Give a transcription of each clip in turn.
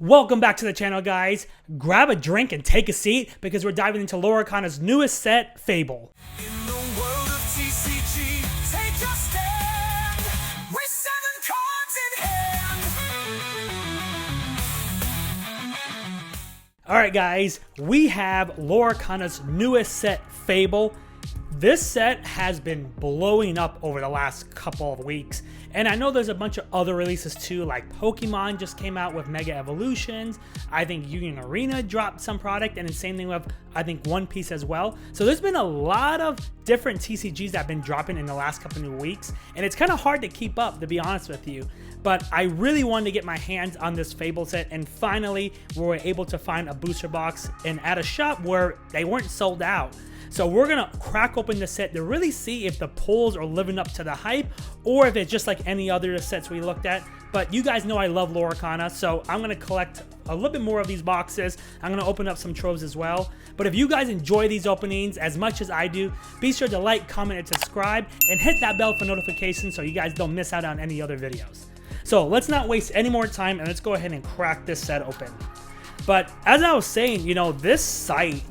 Welcome back to the channel, guys. Grab a drink and take a seat because we're diving into Lorcana's newest set, Fable. In the world of TCG, take your stand with 7 cards in hand. Alright guys, we have Lorcana's newest set, Fable. This set has been blowing up over the last couple of weeks, and I know there's a bunch of other releases too, like Pokemon just came out with Mega Evolutions. I think Union Arena dropped some product, and the same thing with, I think, One Piece as well. So there's been a lot of different TCGs that have been dropping in the last couple of weeks, and it's kind of hard to keep up, to be honest with you. But I really wanted to get my hands on this Fable set, and finally we were able to find a booster box and at a shop where they weren't sold out. So we're gonna crack open the set to really see if the pulls are living up to the hype or if it's just like any other sets we looked at. But you guys know I love Lorcana, so I'm gonna collect a little bit more of these boxes. I'm gonna open up some troves as well. But if you guys enjoy these openings as much as I do, be sure to like, comment, and subscribe, and hit that bell for notifications so you guys don't miss out on any other videos. So let's not waste any more time and let's go ahead and crack this set open. But as I was saying, you know, this set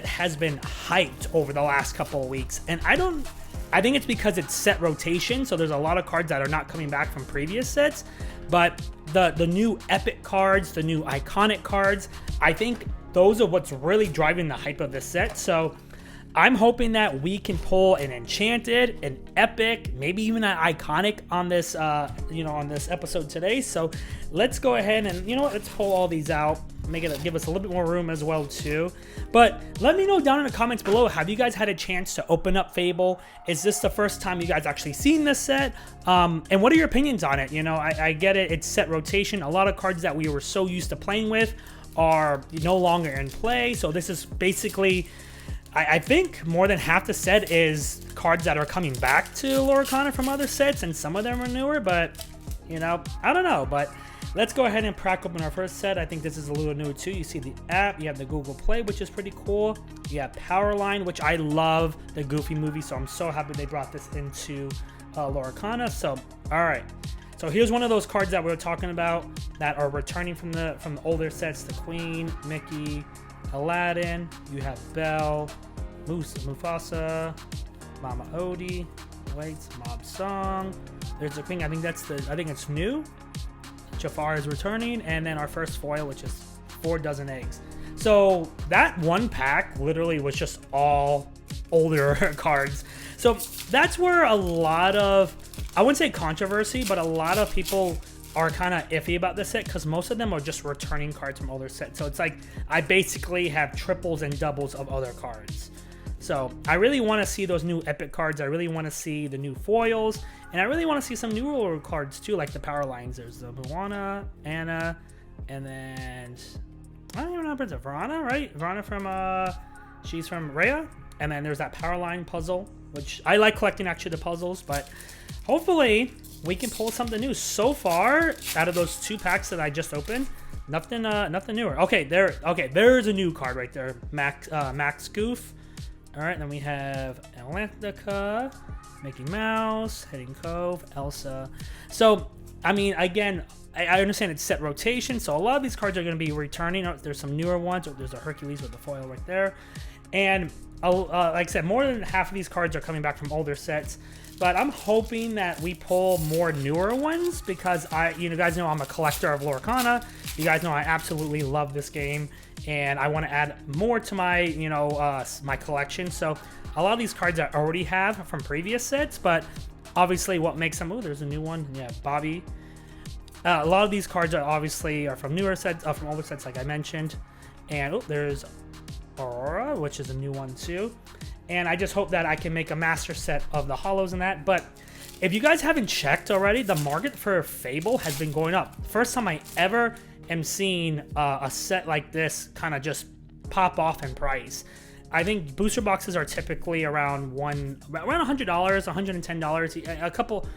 has been hyped over the last couple of weeks, and I think it's because it's set rotation, so there's a lot of cards that are not coming back from previous sets. But the new epic cards, the new iconic cards, I think those are what's really driving the hype of this set. So I'm hoping that we can pull an enchanted, an epic, maybe even an iconic on this, on this episode today. So let's go ahead and, let's pull all these out, give us a little bit more room as well too. But let me know down in the comments below, have you guys had a chance to open up Fable? Is this the first time you guys actually seen this set? And what are your opinions on it? I get it, it's set rotation. A lot of cards that we were so used to playing with are no longer in play. So this is basically, I think more than half the set is cards that are coming back to Lorcana from other sets, and some of them are newer, but, I don't know. But let's go ahead and crack open our first set. I think this is a little newer too. You see the app, you have the Google Play, which is pretty cool. You have Powerline, which I love the Goofy movie, so I'm so happy they brought this into Lorcana. So, all right. So here's one of those cards that we were talking about that are returning from the older sets: the Queen, Mickey, Aladdin. You have Belle, Mufasa, Mama Odie, Mob Song. There's the Queen. I think it's new. Jafar is returning, and then our first foil, which is 4 dozen eggs. So that one pack literally was just all older cards. So that's where a lot of, I wouldn't say controversy, but a lot of people are kind of iffy about this set because most of them are just returning cards from older sets. So it's like I basically have triples and doubles of other cards. So I really want to see those new epic cards. I really want to see the new foils, and I really want to see some newer cards too, like the power lines. There's the Moana, Anna, and then I don't even know if it's a Verana, right? Verana from she's from Rhea, and then there's that power line puzzle, which I like collecting actually the puzzles, but hopefully we can pull something new. So far, out of those 2 packs that I just opened, nothing newer. Okay, there's a new card right there, Max Goof. All right, then we have Atlantica, Mickey Mouse, Hidden Cove, Elsa. So, I mean, again, I understand it's set rotation, so a lot of these cards are going to be returning. There's some newer ones. There's a Hercules with the foil right there, and like I said, more than half of these cards are coming back from older sets. But I'm hoping that we pull more newer ones because you guys know I'm a collector of Lorcana. You guys know I absolutely love this game, and I want to add more to my, my collection. So a lot of these cards I already have from previous sets, but obviously what makes them, there's a new one. Yeah, Bobby. A lot of these cards are from newer sets, from older sets, like I mentioned. And there's Aurora, which is a new one too. And I just hope that I can make a master set of the holos in that. But if you guys haven't checked already, the market for Fable has been going up. First time I ever am seeing a set like this kind of just pop off in price. I think booster boxes are typically around $100, $110. A couple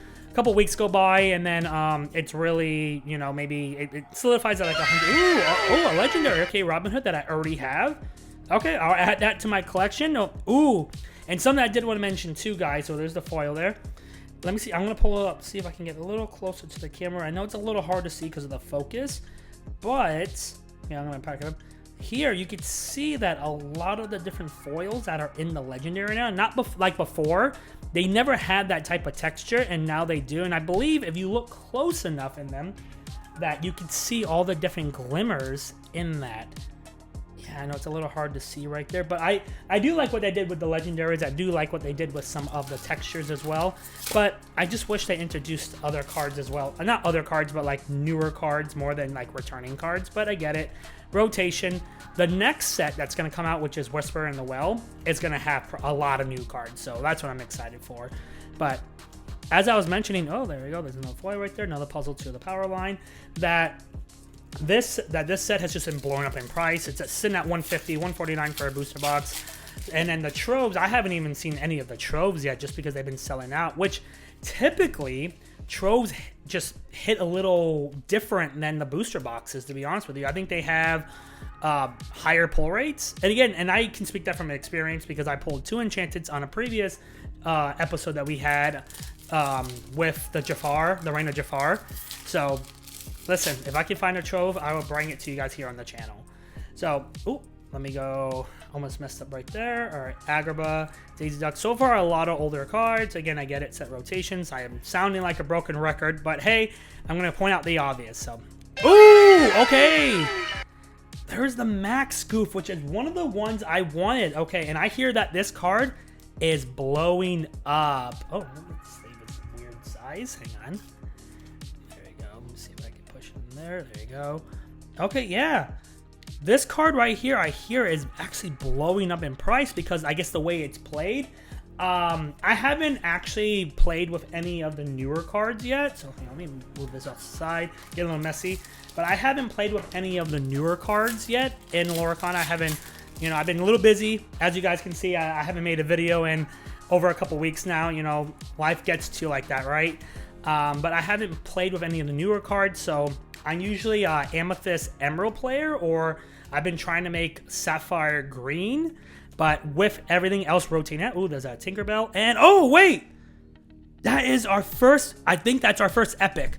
weeks go by, and then it's really, maybe it solidifies at like 100. Ooh, a legendary. Okay, Robin Hood that I already have. Okay, I'll add that to my collection. Oh, ooh, and something I did want to mention too, guys. So there's the foil there. let me see. I'm gonna pull it up, see if I can get a little closer to the camera. I know it's a little hard to see because of the focus, but yeah, I'm gonna pack it up. Here you can see that a lot of the different foils that are in the legendary now, not like before, they never had that type of texture, and now they do. And I believe if you look close enough in them, that you can see all the different glimmers in that. Yeah, I know it's a little hard to see right there, but I do like what they did with the legendaries. I do like what they did with some of the textures as well, but I just wish they introduced other cards as well. Not other cards, but like newer cards more than like returning cards, but I get it. Rotation. The next set that's going to come out, which is Whisper in the Well, is going to have a lot of new cards, so that's what I'm excited for. But as I was mentioning, oh, there we go. There's another foil right there, another puzzle to the power line. This set has just been blowing up in price. It's sitting at $150, $149 for a booster box. And then the troves, I haven't even seen any of the troves yet just because they've been selling out, which typically troves just hit a little different than the booster boxes, to be honest with you. I think they have higher pull rates. And again, and I can speak that from experience because I pulled 2 enchanteds on a previous episode that we had with the Jafar, the Reign of Jafar. So listen, if I can find a trove, I will bring it to you guys here on the channel. So, ooh, let me go. Almost messed up right there. All right, Agrabah, Daisy Duck. So far, a lot of older cards. Again, I get it, set rotations. I am sounding like a broken record, but hey, I'm going to point out the obvious. So, ooh, okay. There's the Max Goof, which is one of the ones I wanted. Okay, and I hear that this card is blowing up. Oh, let me save this weird size. Hang on. There you go. Okay, yeah. This card right here, I hear, is actually blowing up in price because I guess the way it's played. I haven't actually played with any of the newer cards yet, so let me move this off the side, get a little messy. But I haven't played with any of the newer cards yet in Lorcana. I haven't, you know, I've been a little busy. As you guys can see, I haven't made a video in over a couple weeks now. You know, life gets to you like that, right? But I haven't played with any of the newer cards, so I'm usually an Amethyst Emerald player, or I've been trying to make Sapphire Green, but with everything else rotating out. Ooh, there's a Tinkerbell. And, oh, wait! That is our first, I think that's our first epic.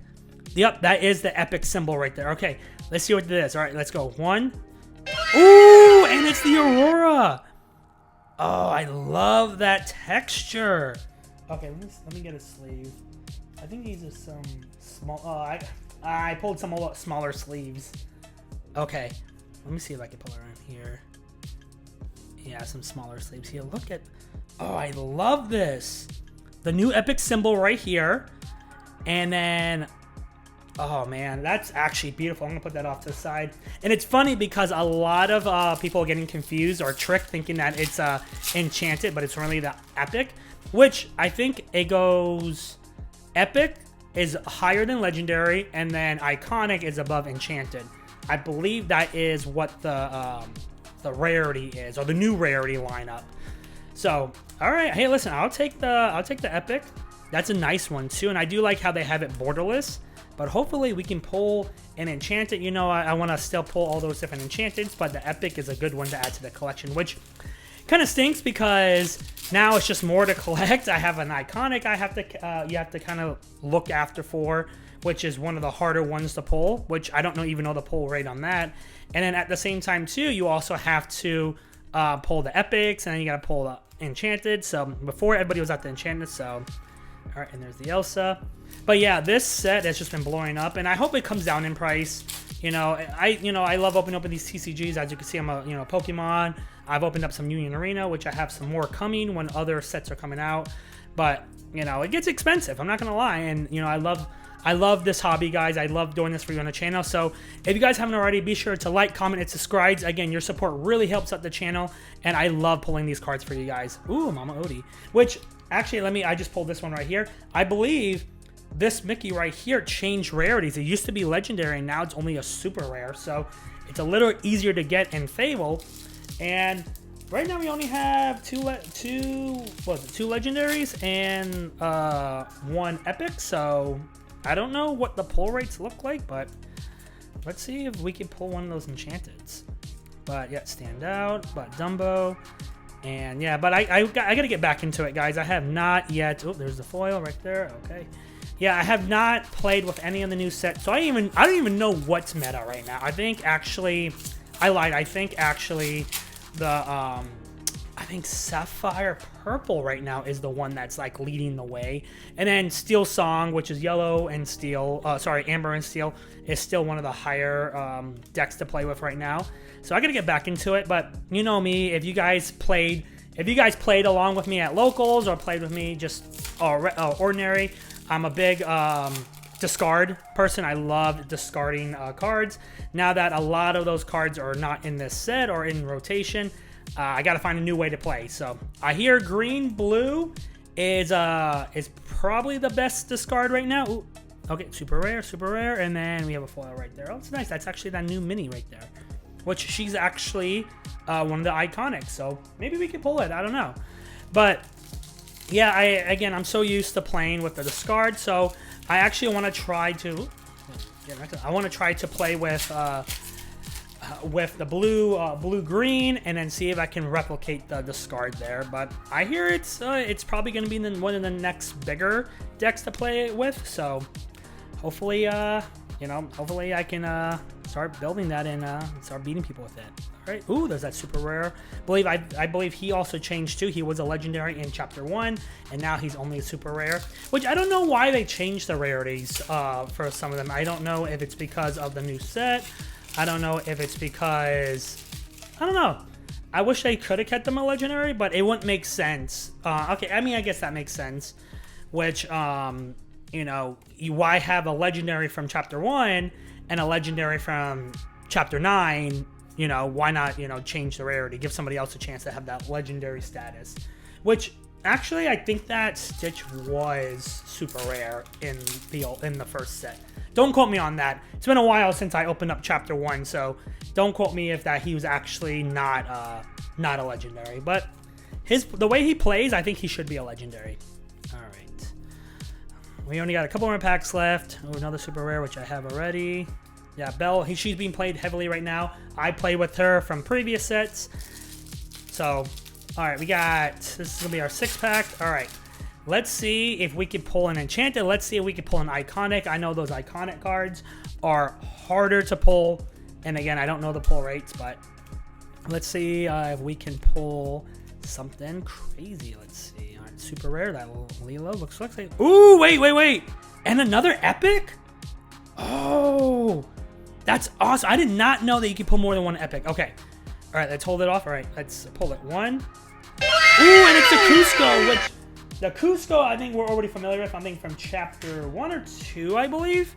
Yep, that is the epic symbol right there. Okay, let's see what it is. All right, let's go. 1. Ooh, and it's the Aurora. Oh, I love that texture. Okay, let me get a sleeve. I think these are some small, I pulled some smaller sleeves. Okay, let me see if I can pull around here. Yeah, some smaller sleeves here. Look at, oh, I love this. The new epic symbol right here. And then, oh man, that's actually beautiful. I'm gonna put that off to the side. And it's funny because a lot of people are getting confused or tricked thinking that it's enchanted, but it's really the epic, which I think it goes epic is higher than legendary, and then iconic is above enchanted. I believe that is what the rarity is, or the new rarity lineup. So, all right, hey, listen, I'll take the epic. That's a nice one too, and I do like how they have it borderless. But hopefully we can pull an enchanted. You know, I want to still pull all those different enchanteds, but the epic is a good one to add to the collection, which kind of stinks because now it's just more to collect. I have an iconic I have to you have to kind of look after for, which is one of the harder ones to pull, which I don't even know the pull rate on that. And then at the same time too, you also have to pull the epics, and then you got to pull the enchanted. So before, everybody was at the enchanted. So all right, and there's the Elsa. But yeah, this set has just been blowing up, and I hope it comes down in price. You know, I love opening up these TCGs. As you can see, I'm a Pokemon. I've opened up some Union Arena, which I have some more coming when other sets are coming out. But you know, it gets expensive. I'm not gonna lie, and you know, I love this hobby, guys. I love doing this for you on the channel. So if you guys haven't already, be sure to like, comment, and subscribe. Again, your support really helps out the channel, and I love pulling these cards for you guys. Ooh, Mama Odie. Which actually, I just pulled this one right here. I believe this Mickey right here changed rarities. It used to be legendary, and now it's only a super rare. So it's a little easier to get in Fable. And right now we only have two legendaries and 1 epic. So I don't know what the pull rates look like, but let's see if we can pull one of those enchanteds. But yeah, stand out, but Dumbo. And yeah, but I gotta get back into it, guys. I have not yet. Oh, there's the foil right there. Okay. Yeah, I have not played with any of the new sets, so I don't even know what's meta right now. I think actually, I lied. I think actually, I think Sapphire Purple right now is the one that's like leading the way, and then Steel Song, which is yellow and steel. Amber and steel is still one of the higher decks to play with right now. So I gotta get back into it. But you know me, if you guys played along with me at locals or played with me just ordinary, I'm a big discard person. I love discarding cards. Now that a lot of those cards are not in this set or in rotation, I got to find a new way to play. So I hear green blue is probably the best discard right now. Ooh, okay, super rare, and then we have a foil right there. Oh, it's nice. That's actually that new mini right there, which she's actually one of the iconics. So maybe we can pull it. I don't know, but yeah, I'm so used to playing with the discard, so I actually want to try to. I want to try to play with the blue green, and then see if I can replicate the discard there. But I hear it's probably going to be one of the next bigger decks to play it with. So hopefully, hopefully I can start building that and start beating people with it. All right. Ooh, there's that super rare. I believe he also changed too. He was a legendary in Chapter 1, and now he's only a super rare. Which I don't know why they changed the rarities for some of them. I don't know if it's because of the new set. I don't know if it's because, I don't know. I wish they could have kept them a legendary, but it wouldn't make sense. Okay, I mean, I guess that makes sense. Which, why have a legendary from Chapter 1 and a legendary from Chapter 9? Why not, change the rarity? Give somebody else a chance to have that legendary status. Which, actually, I think that Stitch was super rare in the first set. Don't quote me on that. It's been a while since I opened up Chapter 1, so don't quote me if he was actually not a legendary. But the way he plays, I think he should be a legendary. All right. We only got a couple more packs left. Oh, another super rare, which I have already. Yeah, Belle, she's being played heavily right now. I play with her from previous sets. So, all right, this is going to be our 6-pack. All right. Let's see if we can pull an Enchanted. Let's see if we can pull an Iconic. I know those Iconic cards are harder to pull. And again, I don't know the pull rates, but let's see if we can pull something crazy. Let's see. All right, super rare. That little Lilo looks like. Ooh, wait. And another Epic? Oh, that's awesome. I did not know that you could pull more than one Epic. Okay. All right, let's hold it off. All right, let's pull it. One. Ooh, and it's a Cusco, which... The Cusco, I think we're already familiar with. I think from Chapter 1 or 2, I believe.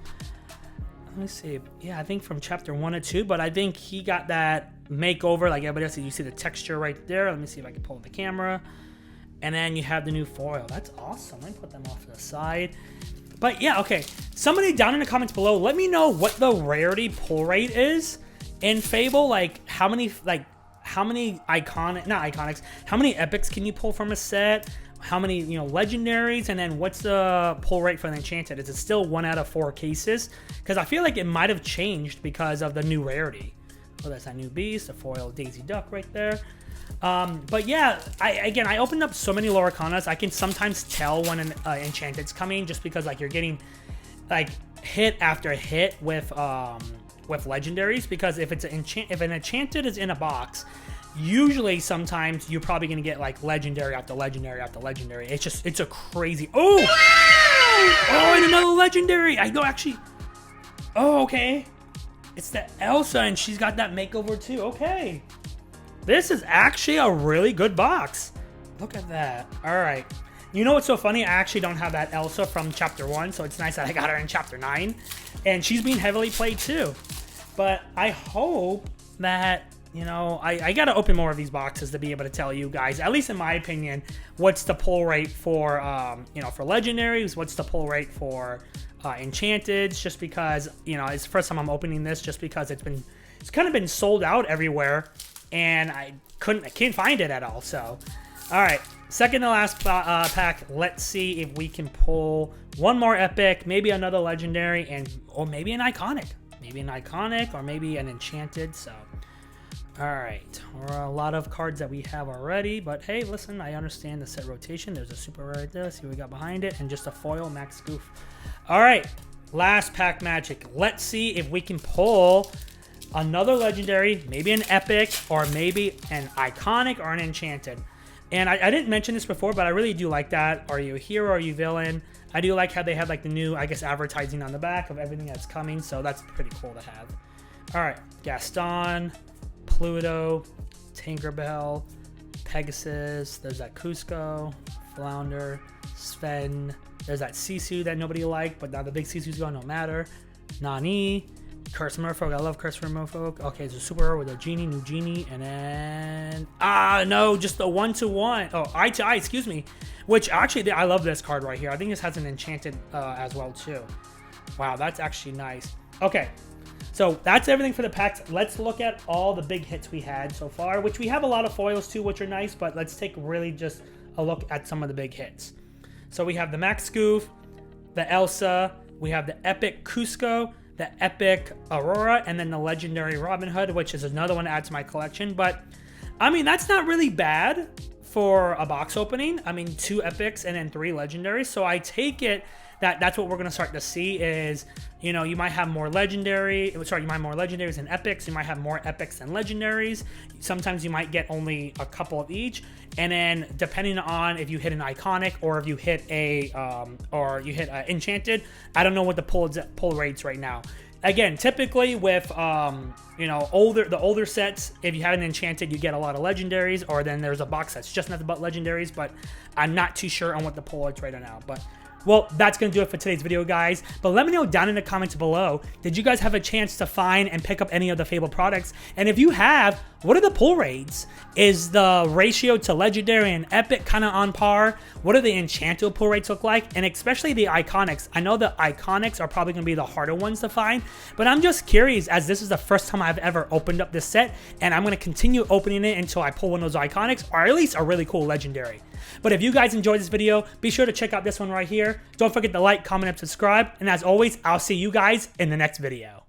Let me see. Yeah, I think from Chapter 1 or 2, but I think he got that makeover like everybody else. You see the texture right there. Let me see if I can pull the camera. And then you have the new foil. That's awesome. Let me put them off to the side. But yeah, okay. Somebody down in the comments below, let me know what the rarity pull rate is in Fable. How many how many epics can you pull from a set? How many, legendaries, and then what's the pull rate for the Enchanted? Is it still 1 out of 4 cases? Because I feel like it might have changed because of the new rarity. Oh, that's that new beast, the foil Daisy Duck right there. But yeah, I opened up so many Lorcanas, I can sometimes tell when an Enchanted's coming, just because you're getting hit after hit with legendaries. Because if an Enchanted is in a box, usually sometimes you're probably gonna get legendary after legendary after legendary. It's a crazy. Oh, and another legendary. I know actually. Oh, okay. It's the Elsa, and she's got that makeover too. Okay, this is actually a really good box. Look at that. All right. You know what's so funny? I actually don't have that Elsa from Chapter 1, so it's nice that I got her in Chapter 9, and she's being heavily played too. But I hope that. I got to open more of these boxes to be able to tell you guys, at least in my opinion, what's the pull rate for, for legendaries, what's the pull rate for Enchanteds, just because, it's the first time I'm opening this, just because it's kind of been sold out everywhere, and I can't find it at all. So, all right, second to last pack. Let's see if we can pull one more Epic, maybe another legendary, or maybe an Iconic, or maybe an Enchanted. So. All right, a lot of cards that we have already, but hey, listen, I understand the set rotation. There's a super rare right there. See what we got behind it, and just a foil max goof. All right, last pack magic. Let's see if we can pull another legendary, maybe an epic, or maybe an iconic or an enchanted. And I didn't mention this before, but I really do like that. Are you a hero? Are you villain? I do like how they have like the new, I guess, advertising on the back of everything that's coming. So that's pretty cool to have. All right, Gaston, Pluto, Tinkerbell, Pegasus. There's that Cusco, Flounder, Sven. There's that Sisu that nobody liked, but now the big Sisu's gone, no matter. Nani, Curse Merfolk. I love Curse Merfolk. Okay, it's a super rare with a genie, new genie, and then no, just the 1-to-1. Oh, eye to eye, excuse me. Which actually, I love this card right here. I think this has an enchanted as well too. Wow, that's actually nice. Okay, so that's everything for the packs. Let's look at all the big hits we had so far, which we have a lot of foils too, which are nice. But let's take really just a look at some of the big hits. So we have the Max Goof, the Elsa, we have the Epic Cusco, the Epic Aurora, and then the Legendary Robin Hood, which is another one to add to my collection. But, I mean, that's not really bad for a box opening. I mean, 2 Epics and then 3 Legendaries. So I take it that that's what we're going to start to see is, you know, you might have more legendary, sorry, you might have more legendaries than epics. You might have more epics than legendaries. Sometimes you might get only a couple of each. And then depending on if you hit an iconic or if you hit a, enchanted, I don't know what the pull rates right now. Again, typically with, you know, the older sets, if you have an enchanted, you get a lot of legendaries, or then there's a box that's just nothing but legendaries, but I'm not too sure on what the pull rates right now. But well, that's going to do it for today's video, guys. But let me know down in the comments below, did you guys have a chance to find and pick up any of the Fable products? And if you have, what are the pull rates? Is the ratio to Legendary and Epic kind of on par? What do the Enchanted pull rates look like? And especially the Iconics. I know the Iconics are probably going to be the harder ones to find, but I'm just curious, as this is the first time I've ever opened up this set, and I'm going to continue opening it until I pull one of those Iconics, or at least a really cool Legendary. But if you guys enjoyed this video, be sure to check out this one right here. Don't forget to like, comment, and subscribe. And as always, I'll see you guys in the next video.